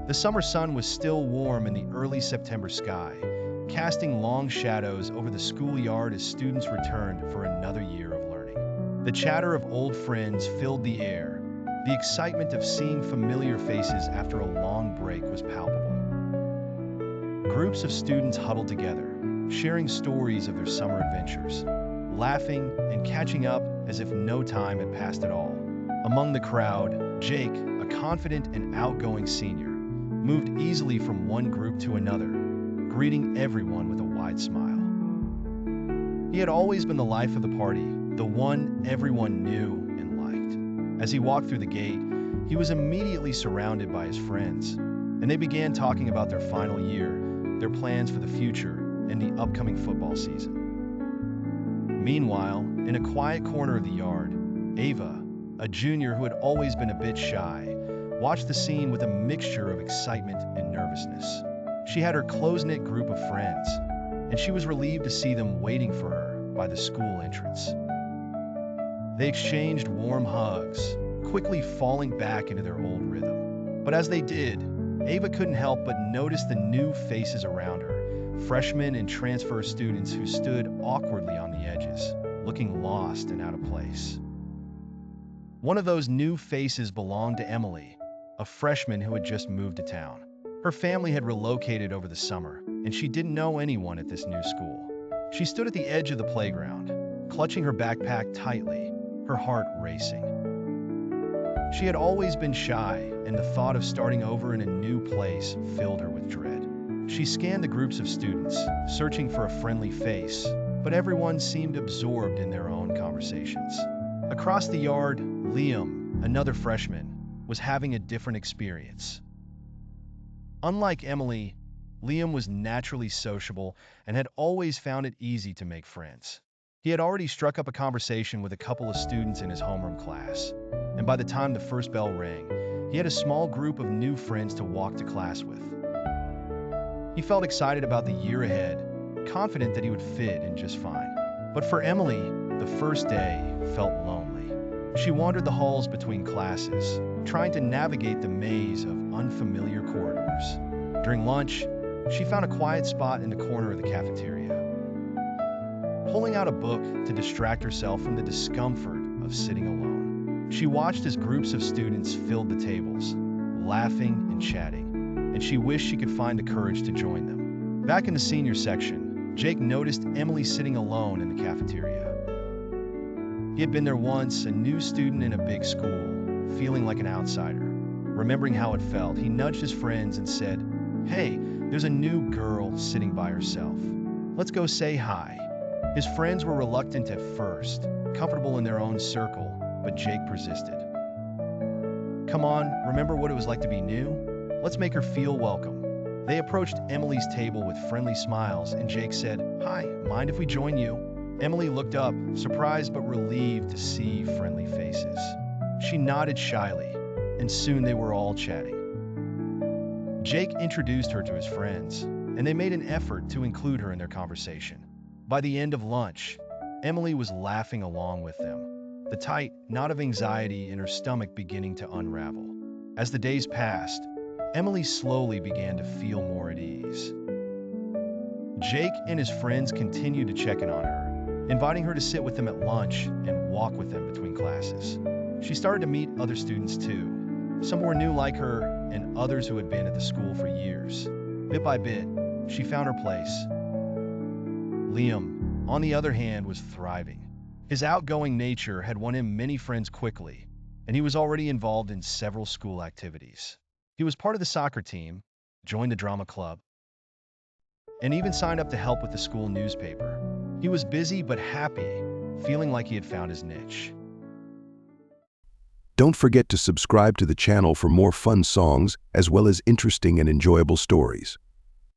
The summer sun was still warm in the early September sky, casting long shadows over the schoolyard as students returned for another year of learning. The chatter of old friends filled the air. The excitement of seeing familiar faces after a long break was palpable. Groups of students huddled together, sharing stories of their summer adventures, laughing and catching up as if no time had passed at all. Among the crowd, Jake, a confident and outgoing senior, moved easily from one group to another, greeting everyone with a wide smile. He had always been the life of the party, the one everyone knew and liked. As he walked through the gate, he was immediately surrounded by his friends, and they began talking about their final year, their plans for the future, and the upcoming football season. Meanwhile, in a quiet corner of the yard, Ava, a junior who had always been a bit shy, watched the scene with a mixture of excitement and nervousness. She had her close-knit group of friends, and she was relieved to see them waiting for her by the school entrance. They exchanged warm hugs, quickly falling back into their old rhythm. But as they did, Ava couldn't help but notice the new faces around her, freshmen and transfer students who stood awkwardly on the edges, looking lost and out of place. One of those new faces belonged to Emily, a freshman who had just moved to town. Her family had relocated over the summer, and she didn't know anyone at this new school. She stood at the edge of the playground, clutching her backpack tightly, her heart racing. She had always been shy, and the thought of starting over in a new place filled her with dread. She scanned the groups of students, searching for a friendly face, but everyone seemed absorbed in their own conversations. Across the yard, Liam, another freshman, was having a different experience. Unlike Emily, Liam was naturally sociable and had always found it easy to make friends. He had already struck up a conversation with a couple of students in his homeroom class, and by the time the first bell rang, he had a small group of new friends to walk to class with. He felt excited about the year ahead, confident that he would fit in just fine. But for Emily, the first day felt lonely. She wandered the halls between classes, trying to navigate the maze of unfamiliar corridors. During lunch, she found a quiet spot in the corner of the cafeteria. Pulling out a book to distract herself from the discomfort of sitting alone, she watched as groups of students filled the tables, laughing and chatting, and she wished she could find the courage to join them. Back in the senior section, Jake noticed Emily sitting alone in the cafeteria. He had been there once, a new student in a big school, feeling like an outsider. Remembering how it felt, he nudged his friends and said, "Hey, there's a new girl sitting by herself. Let's go say hi." His friends were reluctant at first, comfortable in their own circle, but Jake persisted. "Come on, remember what it was like to be new? Let's make her feel welcome." They approached Emily's table with friendly smiles, and Jake said, "Hi, mind if we join you?" Emily looked up, surprised but relieved to see friendly faces. She nodded shyly, and soon they were all chatting. Jake introduced her to his friends, and they made an effort to include her in their conversation. By the end of lunch, Emily was laughing along with them, the tight knot of anxiety in her stomach beginning to unravel. As the days passed, Emily slowly began to feel more at ease. Jake and his friends continued to check in on her, inviting her to sit with them at lunch and walk with them between classes. She started to meet other students too. Some were new like her, and others who had been at the school for years. Bit by bit, she found her place. Liam, on the other hand, was thriving. His outgoing nature had won him many friends quickly, and he was already involved in several school activities. He was part of the soccer team, joined the drama club, and even signed up to help with the school newspaper. He was busy but happy, feeling like he had found his niche. Don't forget to subscribe to the channel for more fun songs as well as interesting and enjoyable stories.